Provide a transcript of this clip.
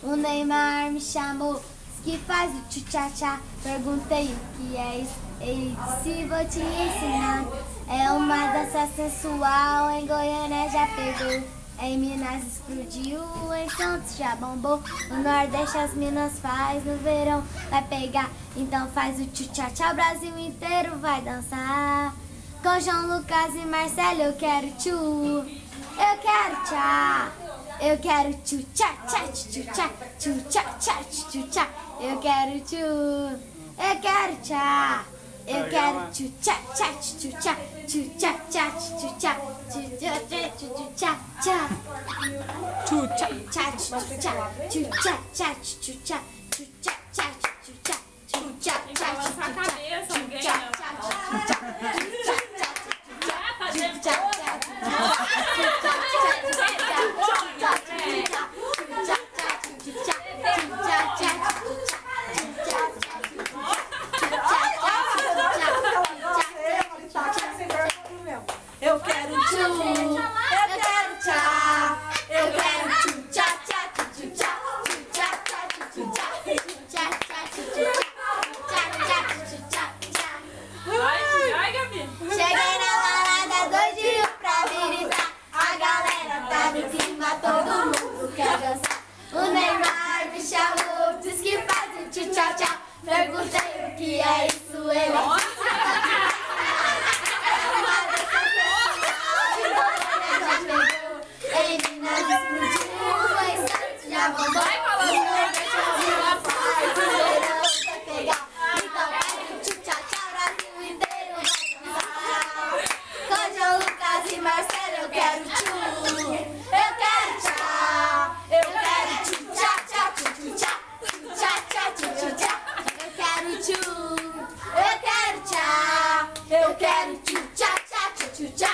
O Neymar me chamou, disse que faz o tchu-tchá-tchá. Perguntei o que é isso, ele disse vou te ensinar. É uma dança sensual, em Goiânia já pegou. Em Minas explodiu, em Santos já bombou. No Nordeste as minas faz, no verão vai pegar. Então faz o tchu-tchá-tchá, o Brasil inteiro vai dançar. Com João Lucas e Marcelo eu quero tchu, eu quero tchá. Eu quero tchu-tchá-tchá, tchu-tchá, tchu-tchá-tchá, tchu-tchá. Eu quero tchu, eu quero tchá. Eu quero tchu-tchá-tchá, tchu-tchá, tchu-tchá-tchá, tchu-tchá, tchu-tchá-tchá, tchu-tchá, tchá. Tchu-tchá-tchá, tchu-tchá, tchu-tchá-tchá, tchu-tchá, tchu-tchá-tchá, tchu-tchá, tchu-tchá-tchá, Eu quero tchu, eu quero tchá, eu quero tchu tchá tchá tchu tchá tchu tchá tchá tchu tchá tchá tchá tchá. Vai, Gabi. Cheguei na balada doidinho pra militar. A galera tá no clima, todo mundo quer dançar. O Neymar me chamou, disse que faz o tchu tchá tchá. Perguntei o que é isso, ele Marcelo, eu quero tchu, eu quero tchá, eu quero tchu tchá tchá tchu tchá, tchu tchá tchá tchu tchá. Eu quero tchu, eu quero tchá, eu quero tchu tchá tchá tchu tchá.